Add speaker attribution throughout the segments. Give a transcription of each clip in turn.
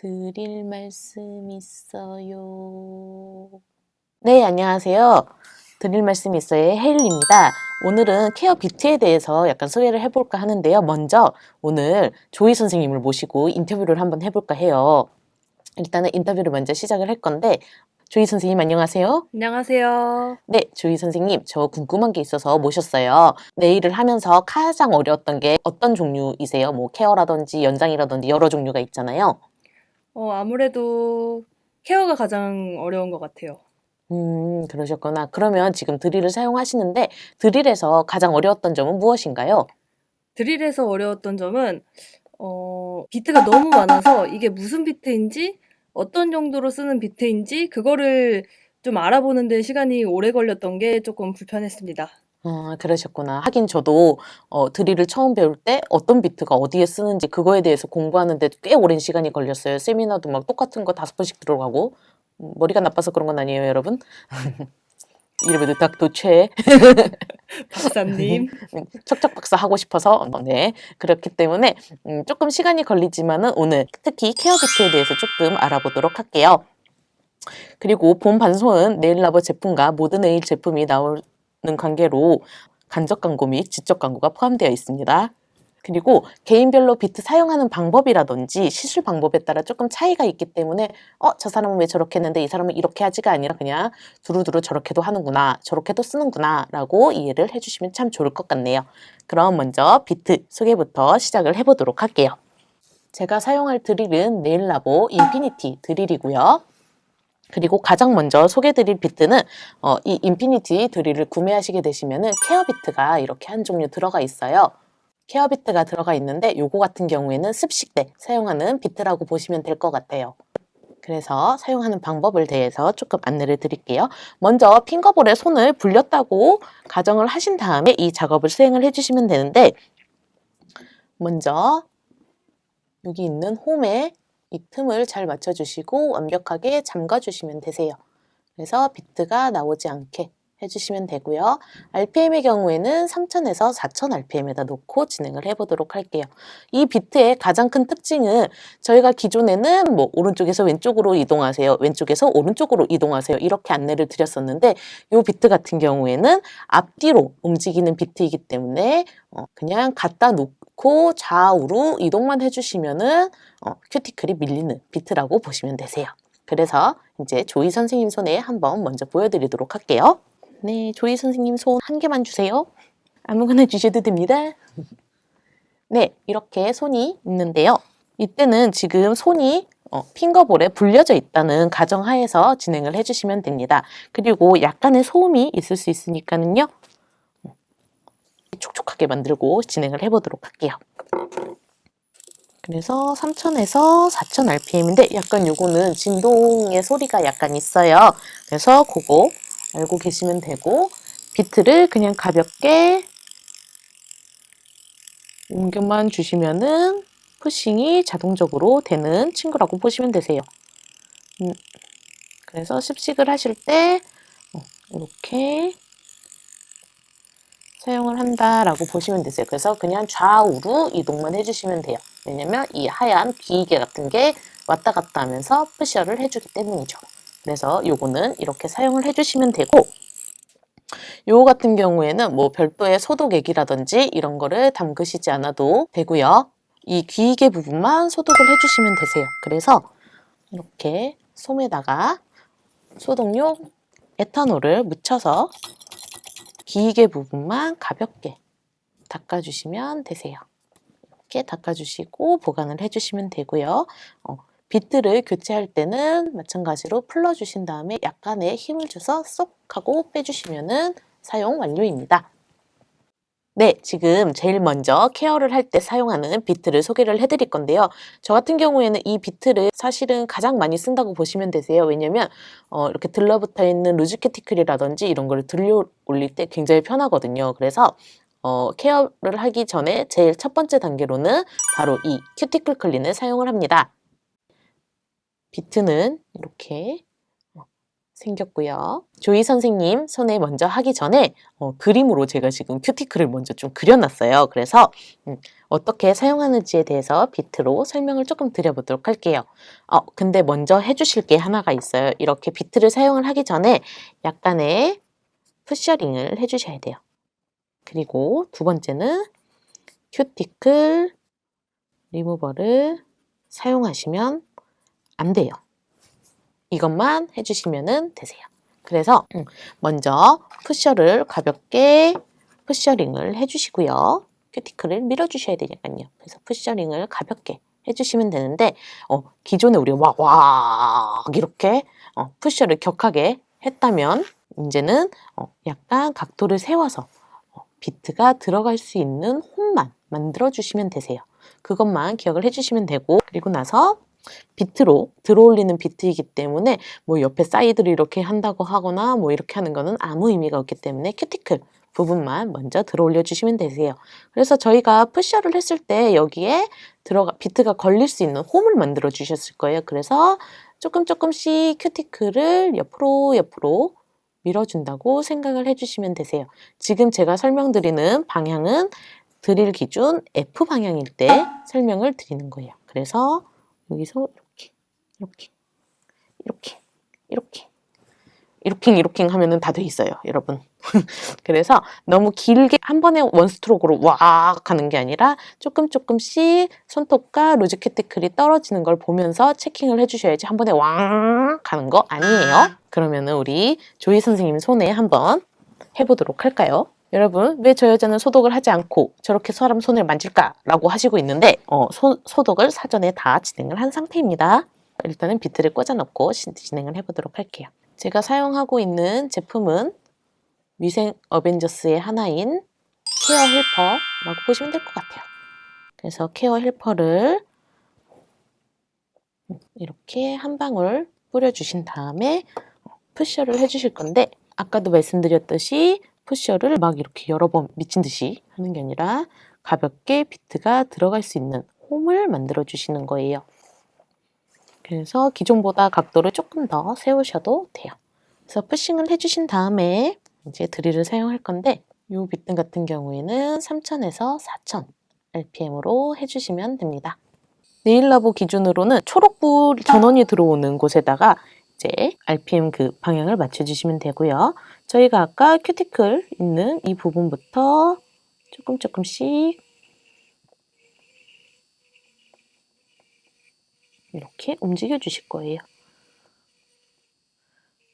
Speaker 1: 드릴 말씀 있어요. 네, 안녕하세요. 드릴 말씀 있어요의 혜일입니다. 오늘은 케어 뷰티에 대해서 약간 소개를 해볼까 하는데요. 먼저 오늘 조이 선생님을 모시고 인터뷰를 한번 해볼까 해요. 일단은 인터뷰를 먼저 시작을 할 건데, 조이 선생님 안녕하세요.
Speaker 2: 안녕하세요.
Speaker 1: 네, 조이 선생님, 저 궁금한 게 있어서 모셨어요. 네일을 하면서 가장 어려웠던 게 어떤 종류이세요? 뭐 케어라든지 연장이라든지 여러 종류가 있잖아요.
Speaker 2: 아무래도 케어가 가장 어려운 것 같아요.
Speaker 1: 그러셨구나. 그러면 지금 드릴을 사용하시는데 드릴에서 가장 어려웠던 점은 무엇인가요?
Speaker 2: 드릴에서 어려웠던 점은 비트가 너무 많아서 이게 무슨 비트인지 어떤 용도로 쓰는 비트인지 그거를 좀 알아보는 데 시간이 오래 걸렸던 게 조금 불편했습니다.
Speaker 1: 그러셨구나. 하긴 저도 드릴을 처음 배울 때 어떤 비트가 어디에 쓰는지 그거에 대해서 공부하는데 꽤 오랜 시간이 걸렸어요. 세미나도 막 똑같은 거 5번씩 들어가고. 머리가 나빠서 그런 건 아니에요, 여러분. 이름에도 딱 도최.
Speaker 2: 박사님.
Speaker 1: 척척 박사 하고 싶어서 네 그렇기 때문에 조금 시간이 걸리지만은 오늘 특히 케어 비트에 대해서 조금 알아보도록 할게요. 그리고 본 방송은 네일라버 제품과 모든 네일 제품이 나오는 관계로 간접 광고 및 지적 광고가 포함되어 있습니다. 그리고 개인별로 비트 사용하는 방법이라든지 시술 방법에 따라 조금 차이가 있기 때문에 저 사람은 왜 저렇게 했는데 이 사람은 이렇게 하지가 아니라 그냥 두루두루 저렇게도 하는구나, 저렇게도 쓰는구나 라고 이해를 해주시면 참 좋을 것 같네요. 그럼 먼저 비트 소개부터 시작을 해보도록 할게요. 제가 사용할 드릴은 네일라보 인피니티 드릴이고요. 그리고 가장 먼저 소개드릴 비트는 이 인피니티 드릴을 구매하시게 되시면은 케어 비트가 이렇게 한 종류 들어가 있어요. 케어 비트가 들어가 있는데 요거 같은 경우에는 습식 때 사용하는 비트라고 보시면 될 것 같아요. 그래서 사용하는 방법을 대해서 조금 안내를 드릴게요. 먼저 핑거볼에 손을 불렸다고 가정을 하신 다음에 이 작업을 수행을 해주시면 되는데, 먼저 여기 있는 홈에 이 틈을 잘 맞춰주시고 완벽하게 잠가주시면 되세요. 그래서 비트가 나오지 않게 해주시면 되고요. RPM의 경우에는 3000에서 4000 RPM에다 놓고 진행을 해보도록 할게요. 이 비트의 가장 큰 특징은 저희가 기존에는 뭐 오른쪽에서 왼쪽으로 이동하세요, 왼쪽에서 오른쪽으로 이동하세요 이렇게 안내를 드렸었는데, 이 비트 같은 경우에는 앞뒤로 움직이는 비트이기 때문에 그냥 갖다 놓고 좌우로 이동만 해주시면은 큐티클이 밀리는 비트라고 보시면 되세요. 그래서 이제 조이 선생님 손에 한번 먼저 보여드리도록 할게요. 네, 조이 선생님 손 한 개만 주세요. 아무거나 주셔도 됩니다. 네, 이렇게 손이 있는데요. 이때는 지금 손이 핑거볼에 불려져 있다는 가정하에서 진행을 해주시면 됩니다. 그리고 약간의 소음이 있을 수 있으니까는요, 촉촉하게 만들고 진행을 해보도록 할게요. 그래서 3000에서 4000 RPM인데 약간 요거는 진동의 소리가 약간 있어요. 그래서 그거 알고 계시면 되고, 비트를 그냥 가볍게 옮겨만 주시면은 푸싱이 자동적으로 되는 친구라고 보시면 되세요. 그래서 습식을 하실 때 이렇게 사용을 한다라고 보시면 되세요. 그래서 그냥 좌우로 이동만 해주시면 돼요. 왜냐면 이 하얀 비계 같은 게 왔다 갔다 하면서 푸셔를 해주기 때문이죠. 그래서 요거는 이렇게 사용을 해주시면 되고, 요거 같은 경우에는 뭐 별도의 소독액이라든지 이런 거를 담그시지 않아도 되고요. 이 귀이개 부분만 소독을 해주시면 되세요. 그래서 이렇게 솜에다가 소독용 에탄올을 묻혀서 귀이개 부분만 가볍게 닦아주시면 되세요. 이렇게 닦아주시고 보관을 해주시면 되고요. 비트를 교체할 때는 마찬가지로 풀러주신 다음에 약간의 힘을 줘서 쏙 하고 빼주시면 사용 완료입니다. 네, 지금 제일 먼저 케어를 할 때 사용하는 비트를 소개를 해드릴 건데요. 저 같은 경우에는 이 비트를 사실은 가장 많이 쓴다고 보시면 되세요. 왜냐면 이렇게 들러붙어 있는 루즈 캐티클이라든지 이런 거를 들려 올릴 때 굉장히 편하거든요. 그래서 케어를 하기 전에 제일 첫 번째 단계로는 바로 이 큐티클 클린을 사용을 합니다. 비트는 이렇게 생겼고요. 조이 선생님 손에 먼저 하기 전에 그림으로 제가 지금 큐티클을 먼저 좀 그려놨어요. 그래서 어떻게 사용하는지에 대해서 비트로 설명을 조금 드려보도록 할게요. 근데 먼저 해주실 게 하나가 있어요. 이렇게 비트를 사용을 하기 전에 약간의 푸셔링을 해주셔야 돼요. 그리고 두 번째는 큐티클 리무버를 사용하시면 안 돼요. 이것만 해주시면 되세요. 그래서 먼저 푸셔를 가볍게 푸셔링을 해주시고요. 큐티클을 밀어주셔야 되니까요. 그래서 푸셔링을 가볍게 해주시면 되는데 기존에 우리가 막 이렇게 푸셔를 격하게 했다면 이제는 약간 각도를 세워서 비트가 들어갈 수 있는 홈만 만들어 주시면 되세요. 그것만 기억을 해주시면 되고, 그리고 나서 비트로 들어올리는 비트이기 때문에 뭐 옆에 사이드를 이렇게 한다고 하거나 뭐 이렇게 하는 거는 아무 의미가 없기 때문에 큐티클 부분만 먼저 들어올려 주시면 되세요. 그래서 저희가 푸셔를 했을 때 여기에 비트가 걸릴 수 있는 홈을 만들어 주셨을 거예요. 그래서 조금씩 큐티클을 옆으로 밀어준다고 생각을 해주시면 되세요. 지금 제가 설명드리는 방향은 드릴 기준 F 방향일 때 설명을 드리는 거예요. 그래서 여기서 이렇게 하면은 다 돼 있어요, 여러분. 그래서 너무 길게 한 번에 원 스트로크로 왁 하는 게 아니라 조금씩 손톱과 루즈 큐티클이 떨어지는 걸 보면서 체킹을 해주셔야지 한 번에 왕 하는 거 아니에요. 그러면은 우리 조이 선생님 손에 한번 해보도록 할까요? 여러분, 왜 저 여자는 소독을 하지 않고 저렇게 사람 손을 만질까? 라고 하시고 있는데 소독을 사전에 다 진행을 한 상태입니다. 일단은 비트를 꽂아놓고 진행을 해보도록 할게요. 제가 사용하고 있는 제품은 위생 어벤져스의 하나인 케어 헬퍼라고 보시면 될 것 같아요. 그래서 케어 헬퍼를 이렇게 한 방울 뿌려주신 다음에 푸셔를 해주실 건데, 아까도 말씀드렸듯이 푸셔를 막 이렇게 여러 번 미친 듯이 하는 게 아니라 가볍게 비트가 들어갈 수 있는 홈을 만들어 주시는 거예요. 그래서 기존보다 각도를 조금 더 세우셔도 돼요. 그래서 푸싱을 해주신 다음에 이제 드릴을 사용할 건데, 이 비트 같은 경우에는 3000에서 4000 RPM으로 해주시면 됩니다. 네일라보 기준으로는 초록불 전원이 들어오는 곳에다가 이제 RPM 그 방향을 맞춰주시면 되고요. 저희가 아까 큐티클 있는 이 부분부터 조금씩 이렇게 움직여 주실 거예요.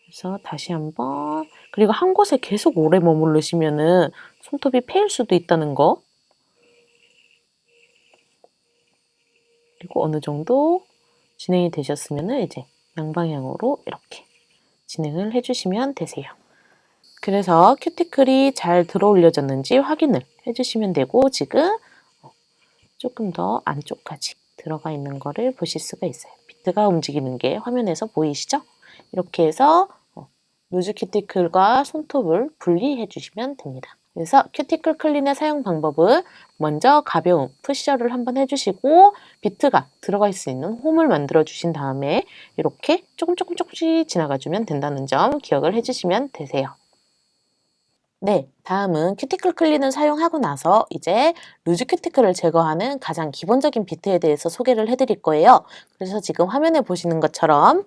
Speaker 1: 그래서 다시 한번, 그리고 한 곳에 계속 오래 머무르시면은 손톱이 패일 수도 있다는 거. 그리고 어느 정도 진행이 되셨으면은 이제 양방향으로 이렇게 진행을 해주시면 되세요. 그래서 큐티클이 잘 들어올려졌는지 확인을 해주시면 되고, 지금 조금 더 안쪽까지 들어가 있는 거를 보실 수가 있어요. 비트가 움직이는 게 화면에서 보이시죠? 이렇게 해서 루즈 큐티클과 손톱을 분리해 주시면 됩니다. 그래서 큐티클 클린의 사용 방법은 먼저 가벼운 푸셔를 한번 해주시고 비트가 들어갈 수 있는 홈을 만들어 주신 다음에 이렇게 조금씩 지나가주면 된다는 점 기억을 해주시면 되세요. 네, 다음은 큐티클 클린을 사용하고 나서 이제 루즈 큐티클을 제거하는 가장 기본적인 비트에 대해서 소개를 해드릴 거예요. 그래서 지금 화면에 보시는 것처럼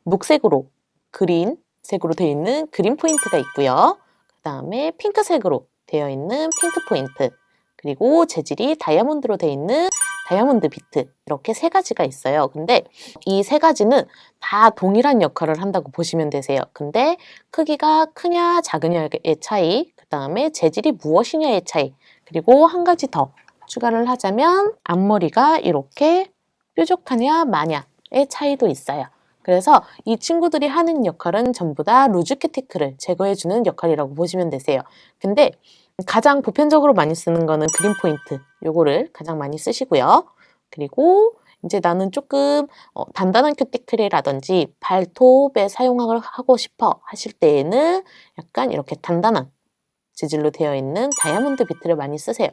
Speaker 1: 녹색으로 그린색으로 되어 있는 그린 포인트가 있고요. 그 다음에 핑크색으로 되어 있는 핑크 포인트, 그리고 재질이 다이아몬드로 되어 있는 다이아몬드 비트, 이렇게 세 가지가 있어요. 근데 이 세 가지는 다 동일한 역할을 한다고 보시면 되세요. 근데 크기가 크냐 작으냐의 차이, 그 다음에 재질이 무엇이냐의 차이, 그리고 한 가지 더 추가를 하자면 앞머리가 이렇게 뾰족하냐 마냐의 차이도 있어요. 그래서 이 친구들이 하는 역할은 전부 다 루즈 큐티클을 제거해주는 역할이라고 보시면 되세요. 근데 가장 보편적으로 많이 쓰는 거는 그린 포인트, 요거를 가장 많이 쓰시고요. 그리고 이제 나는 조금 단단한 큐티클이라든지 발톱에 사용을 하고 싶어 하실 때에는 약간 이렇게 단단한 재질로 되어 있는 다이아몬드 비트를 많이 쓰세요.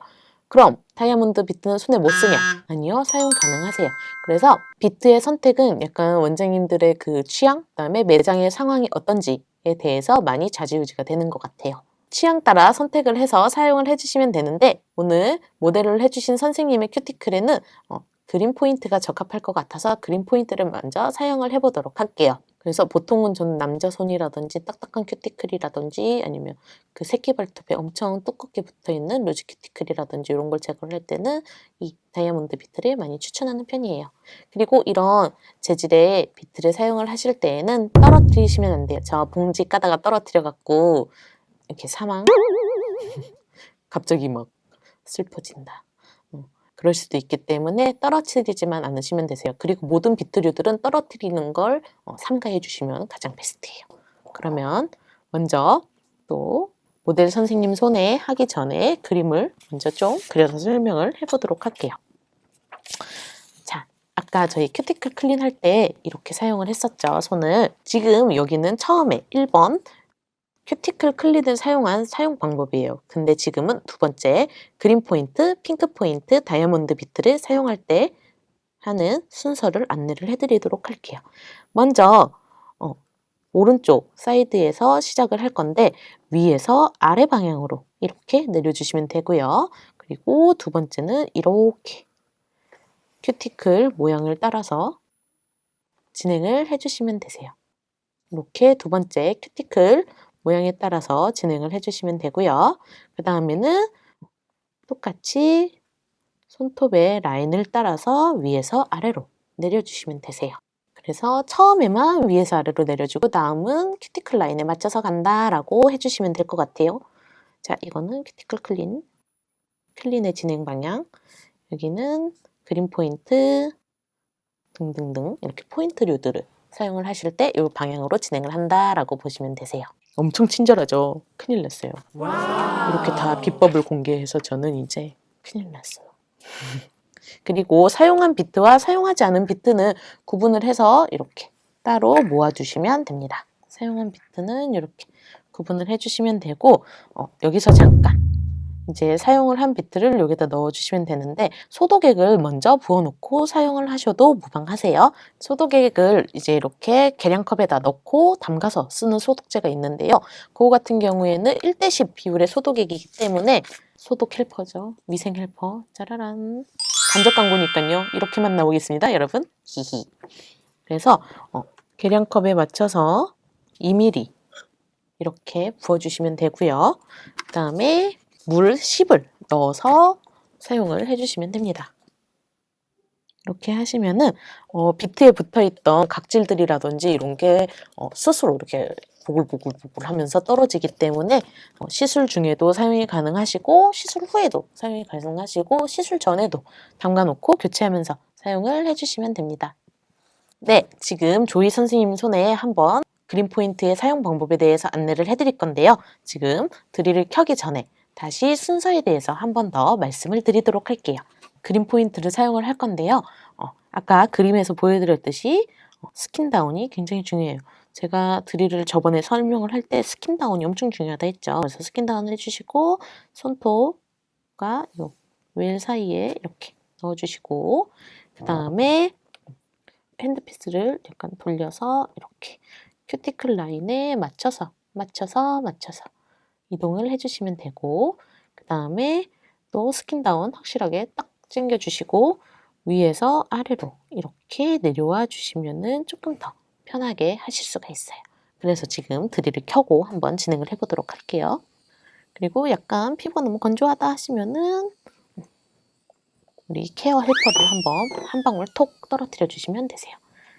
Speaker 1: 그럼 다이아몬드 비트는 손에 못 쓰냐? 아니요, 사용 가능하세요. 그래서 비트의 선택은 약간 원장님들의 그 취향, 그다음에 매장의 상황이 어떤지에 대해서 많이 좌지우지가 되는 것 같아요. 취향 따라 선택을 해서 사용을 해주시면 되는데 오늘 모델을 해주신 선생님의 큐티클에는 그린 포인트가 적합할 것 같아서 그린 포인트를 먼저 사용을 해보도록 할게요. 그래서 보통은 저는 남자 손이라든지 딱딱한 큐티클이라든지 아니면 그 새끼 발톱에 엄청 두껍게 붙어있는 루즈 큐티클이라든지 이런 걸 제거를 할 때는 이 다이아몬드 비트를 많이 추천하는 편이에요. 그리고 이런 재질의 비트를 사용을 하실 때에는 떨어뜨리시면 안 돼요. 저 봉지 까다가 떨어뜨려갖고 이렇게 사망? 갑자기 막 슬퍼진다. 그럴 수도 있기 때문에 떨어뜨리지만 않으시면 되세요. 그리고 모든 비트류들은 떨어뜨리는 걸 삼가해 주시면 가장 베스트예요. 그러면 먼저 또 모델 선생님 손에 하기 전에 그림을 먼저 좀 그려서 설명을 해보도록 할게요. 자, 아까 저희 큐티클 클린 할 때 이렇게 사용을 했었죠, 손을. 지금 여기는 처음에 1번 큐티클 클린을 사용한 사용 방법이에요. 근데 지금은 두 번째 그린 포인트, 핑크 포인트, 다이아몬드 비트를 사용할 때 하는 순서를 안내를 해드리도록 할게요. 먼저 오른쪽 사이드에서 시작을 할 건데 위에서 아래 방향으로 이렇게 내려주시면 되고요. 그리고 두 번째는 이렇게 큐티클 모양을 따라서 진행을 해주시면 되세요. 이렇게 두 번째 큐티클 모양에 따라서 진행을 해주시면 되고요. 그 다음에는 똑같이 손톱의 라인을 따라서 위에서 아래로 내려주시면 되세요. 그래서 처음에만 위에서 아래로 내려주고 다음은 큐티클 라인에 맞춰서 간다라고 해주시면 될 것 같아요. 자, 이거는 큐티클 클린, 클린의 진행 방향, 여기는 그린 포인트 등등등 이렇게 포인트류들을 사용을 하실 때 이 방향으로 진행을 한다라고 보시면 되세요. 엄청 친절하죠? 큰일 났어요. 이렇게 다 비법을 공개해서 저는 이제 큰일 났어요. 그리고 사용한 비트와 사용하지 않은 비트는 구분을 해서 이렇게 따로 모아주시면 됩니다. 사용한 비트는 이렇게 구분을 해주시면 되고 여기서 잠깐 이제 사용을 한 비트를 여기다 넣어주시면 되는데 소독액을 먼저 부어놓고 사용을 하셔도 무방하세요. 소독액을 이제 이렇게 계량컵에다 넣고 담가서 쓰는 소독제가 있는데요. 그거 같은 경우에는 1대10 비율의 소독액이기 때문에 소독 헬퍼죠. 위생 헬퍼. 짜라란. 간접 광고니까요. 이렇게만 나오겠습니다, 여러분. 히히. 그래서 계량컵에 맞춰서 2ml 이렇게 부어주시면 되고요. 그 다음에 물 10을 넣어서 사용을 해주시면 됩니다. 이렇게 하시면은 비트에 붙어있던 각질들이라든지 이런 게 스스로 이렇게 보글보글 하면서 떨어지기 때문에 시술 중에도 사용이 가능하시고 시술 후에도 사용이 가능하시고 시술 전에도 담가놓고 교체하면서 사용을 해주시면 됩니다. 네, 지금 조이 선생님 손에 한번 그린 포인트의 사용 방법에 대해서 안내를 해드릴 건데요. 지금 드릴을 켜기 전에 다시 순서에 대해서 한 번 더 말씀을 드리도록 할게요. 그린 포인트를 사용을 할 건데요. 아까 그림에서 보여드렸듯이 스킨 다운이 굉장히 중요해요. 제가 드릴을 저번에 설명을 할 때 스킨 다운이 엄청 중요하다 했죠. 그래서 스킨 다운을 해주시고 손톱과 요 웰 사이에 이렇게 넣어주시고 그 다음에 핸드피스를 약간 돌려서 이렇게 큐티클 라인에 맞춰서 이동을 해주시면 되고 그 다음에 또 스킨 다운 확실하게 딱 당겨주시고 위에서 아래로 이렇게 내려와 주시면은 조금 더 편하게 하실 수가 있어요. 그래서 지금 드릴을 켜고 한번 진행을 해보도록 할게요. 그리고 약간 피부가 너무 건조하다 하시면은 우리 케어 헬퍼를 한번 한 방울 톡 떨어뜨려 주시면 되세요.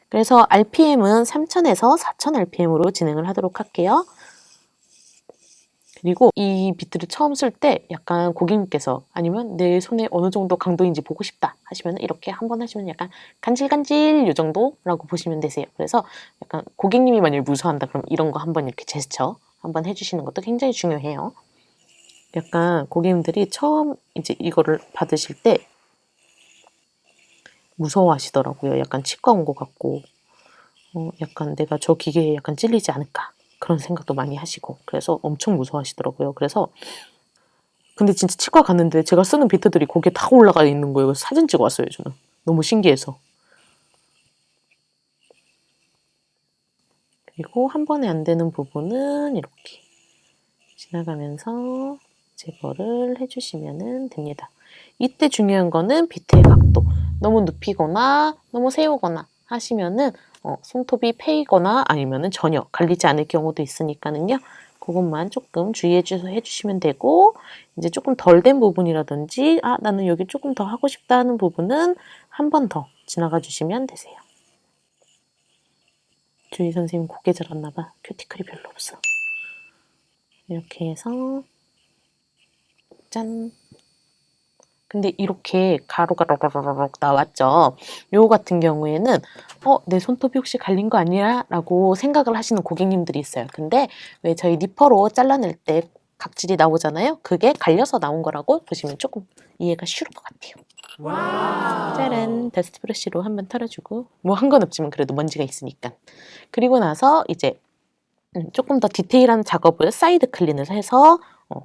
Speaker 1: 그래서 RPM은 3000에서 4000 RPM으로 진행을 하도록 할게요. 그리고 이 비트를 처음 쓸 때 약간 고객님께서 아니면 내 손에 어느 정도 강도인지 보고 싶다 하시면 이렇게 한번 하시면 약간 간질간질 요 정도라고 보시면 되세요. 그래서 약간 고객님이 만약에 무서워한다 그럼 이런 거 한번 이렇게 제스처 한번 해주시는 것도 굉장히 중요해요. 약간 고객님들이 처음 이제 이거를 받으실 때 무서워하시더라고요. 약간 치과 온 것 같고 약간 내가 저 기계에 약간 찔리지 않을까 그런 생각도 많이 하시고 그래서 엄청 무서워하시더라고요. 그래서 근데 진짜 치과 갔는데 제가 쓰는 비트들이 거기에 다 올라가 있는 거예요. 그래서 사진 찍어 왔어요, 저는. 너무 신기해서. 그리고 한 번에 안 되는 부분은 이렇게 지나가면서 제거를 해주시면 됩니다. 이때 중요한 거는 비트의 각도. 너무 눕히거나 너무 세우거나 하시면은 손톱이 패이거나 아니면은 전혀 갈리지 않을 경우도 있으니까는요. 그것만 조금 주의해 주시면 되고, 이제 조금 덜 된 부분이라든지 나는 여기 조금 더 하고 싶다 하는 부분은 한 번 더 지나가 주시면 되세요. 주희 선생님 고개 절었나 봐. 큐티클이 별로 없어. 이렇게 해서 짠. 근데 이렇게 가루가 라라라락 나왔죠. 요거 같은 경우에는 내 손톱이 혹시 갈린 거 아니야? 라고 생각을 하시는 고객님들이 있어요. 근데 왜 저희 니퍼로 잘라낼 때 각질이 나오잖아요. 그게 갈려서 나온 거라고 보시면 조금 이해가 쉬울 것 같아요. 짜란, 더스트 브러쉬로 한번 털어주고, 뭐 한 건 없지만 그래도 먼지가 있으니까. 그리고 나서 이제 조금 더 디테일한 작업을 사이드 클린을 해서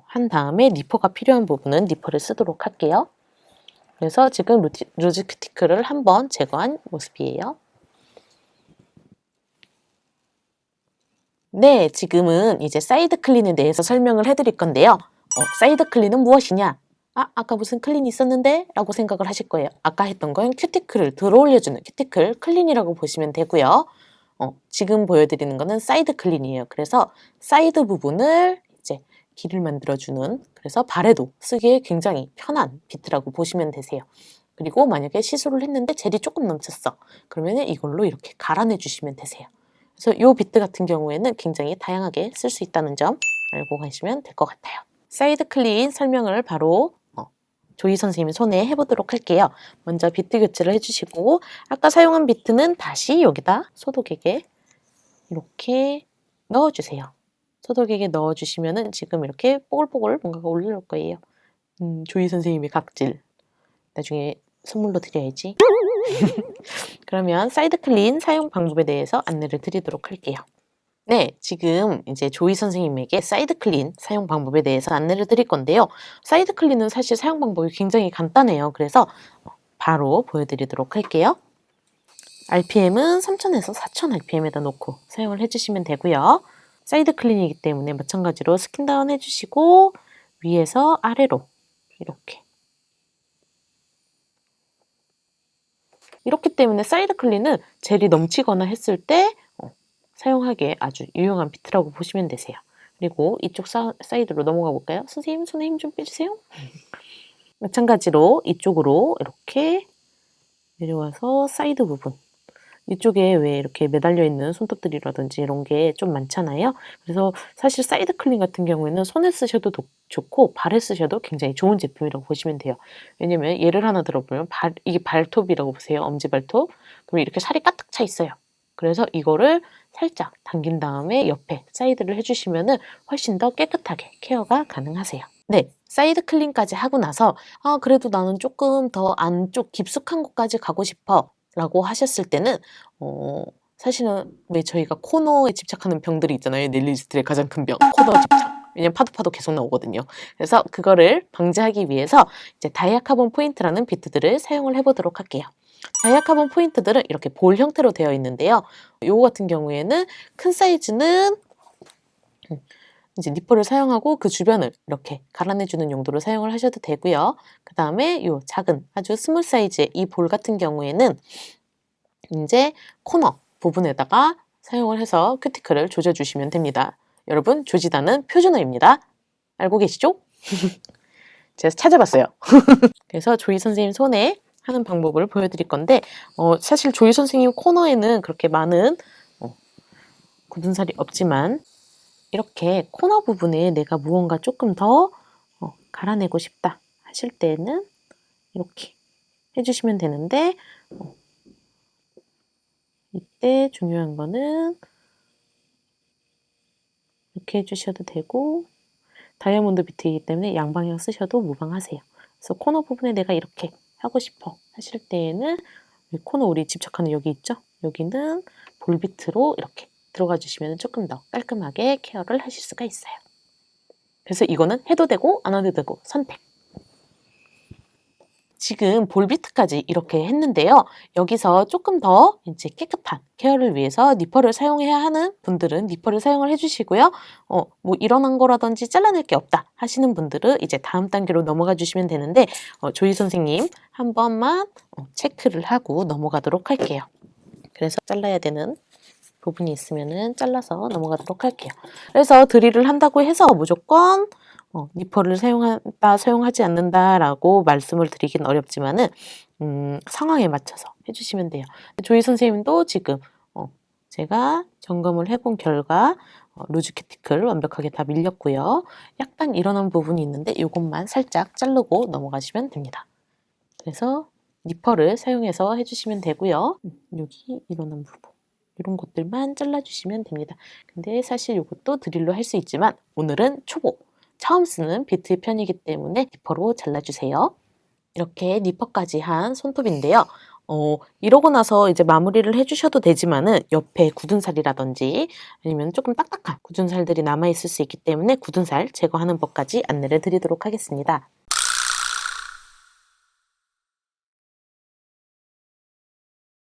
Speaker 1: 한 다음에 니퍼가 필요한 부분은 니퍼를 쓰도록 할게요. 그래서 지금 루즈 큐티클을 한번 제거한 모습이에요. 네, 지금은 이제 사이드 클린에 대해서 설명을 해드릴 건데요. 사이드 클린은 무엇이냐? 아까 무슨 클린이 있었는데? 라고 생각을 하실 거예요. 아까 했던 건 큐티클을 들어올려주는 큐티클 클린이라고 보시면 되고요. 지금 보여드리는 거는 사이드 클린이에요. 그래서 사이드 부분을 이제 길을 만들어주는, 그래서 발에도 쓰기에 굉장히 편한 비트라고 보시면 되세요. 그리고 만약에 시술을 했는데 젤이 조금 넘쳤어. 그러면 이걸로 이렇게 갈아내 주시면 되세요. 그래서 이 비트 같은 경우에는 굉장히 다양하게 쓸 수 있다는 점 알고 가시면 될 것 같아요. 사이드 클린 설명을 바로 조이 선생님 손에 해보도록 할게요. 먼저 비트 교체를 해주시고, 아까 사용한 비트는 다시 여기다 소독액에 이렇게 넣어주세요. 소독액에 넣어주시면은 지금 이렇게 뽀글뽀글 뭔가가 올라올 거예요. 조이 선생님의 각질. 나중에 선물로 드려야지. 그러면 사이드 클린 사용 방법에 대해서 안내를 드리도록 할게요. 네, 지금 이제 조이 선생님에게 사이드 클린 사용 방법에 대해서 안내를 드릴 건데요. 사이드 클린은 사실 사용 방법이 굉장히 간단해요. 그래서 바로 보여드리도록 할게요. RPM은 3000에서 4000 RPM에다 놓고 사용을 해주시면 되고요. 사이드 클린이기 때문에 마찬가지로 스킨 다운 해주시고 위에서 아래로 이렇기 때문에 사이드 클린은 젤이 넘치거나 했을 때 사용하기에 아주 유용한 비트라고 보시면 되세요. 그리고 이쪽 사이드로 넘어가 볼까요? 선생님 손에 힘 좀 빼주세요. 마찬가지로 이쪽으로 이렇게 내려와서 사이드 부분, 이쪽에 왜 이렇게 매달려 있는 손톱들이라든지 이런 게 좀 많잖아요. 그래서 사실 사이드 클린 같은 경우에는 손에 쓰셔도 좋고 발에 쓰셔도 굉장히 좋은 제품이라고 보시면 돼요. 왜냐면 예를 하나 들어보면 이게 발톱이라고 보세요. 엄지발톱. 그럼 이렇게 살이 가득 차 있어요. 그래서 이거를 살짝 당긴 다음에 옆에 사이드를 해주시면은 훨씬 더 깨끗하게 케어가 가능하세요. 네, 사이드 클린까지 하고 나서 그래도 나는 조금 더 안쪽 깊숙한 곳까지 가고 싶어 라고 하셨을 때는 사실은 왜 저희가 코너에 집착하는 병들이 있잖아요. 네일리스트의 가장 큰 병, 코너 집착. 왜냐면 파도 계속 나오거든요. 그래서 그거를 방지하기 위해서 이제 다이아카본 포인트라는 비트들을 사용을 해보도록 할게요. 다이아카본 포인트들은 이렇게 볼 형태로 되어 있는데요. 요거 같은 경우에는 큰 사이즈는 이제 니퍼를 사용하고 그 주변을 이렇게 갈아내주는 용도로 사용을 하셔도 되고요. 그 다음에 요 작은 아주 스몰 사이즈의 이 볼 같은 경우에는 이제 코너 부분에다가 사용을 해서 큐티클을 조져주시면 됩니다. 여러분, 조지다는 표준어입니다. 알고 계시죠? 제가 찾아봤어요. 그래서 조이 선생님 손에 하는 방법을 보여드릴 건데 사실 조이 선생님 코너에는 그렇게 많은 굳은 살이 없지만 이렇게 코너 부분에 내가 무언가 조금 더 갈아내고 싶다 하실 때는 이렇게 해주시면 되는데 이때 중요한 거는 이렇게 해주셔도 되고 다이아몬드 비트이기 때문에 양방향 쓰셔도 무방하세요. 그래서 코너 부분에 내가 이렇게 하고 싶어 하실 때에는 코너 우리 집착하는 여기 있죠? 여기는 볼비트로 이렇게 들어가 주시면 조금 더 깔끔하게 케어를 하실 수가 있어요. 그래서 이거는 해도 되고 안 해도 되고 선택. 지금 볼 비트까지 이렇게 했는데요. 여기서 조금 더 이제 깨끗한 케어를 위해서 니퍼를 사용해야 하는 분들은 니퍼를 사용을 해주시고요. 뭐 일어난 거라든지 잘라낼 게 없다 하시는 분들은 이제 다음 단계로 넘어가 주시면 되는데 조이 선생님 한 번만 체크를 하고 넘어가도록 할게요. 그래서 잘라야 되는 부분이 있으면은 잘라서 넘어가도록 할게요. 그래서 드릴을 한다고 해서 무조건 니퍼를 사용한다, 사용하지 않는다라고 말씀을 드리긴 어렵지만은 상황에 맞춰서 해주시면 돼요. 조이 선생님도 지금 제가 점검을 해본 결과 루즈 큐티클 완벽하게 다 밀렸고요. 약간 일어난 부분이 있는데 이것만 살짝 자르고 넘어가시면 됩니다. 그래서 니퍼를 사용해서 해주시면 되고요. 여기 일어난 부분 이런 것들만 잘라주시면 됩니다. 근데 사실 이것도 드릴로 할 수 있지만 오늘은 초보 처음 쓰는 비트 편이기 때문에 니퍼로 잘라주세요. 이렇게 니퍼까지 한 손톱인데요. 이러고 나서 이제 마무리를 해주셔도 되지만은 옆에 굳은 살이라든지 아니면 조금 딱딱한 굳은 살들이 남아있을 수 있기 때문에 굳은 살 제거하는 법까지 안내를 드리도록 하겠습니다.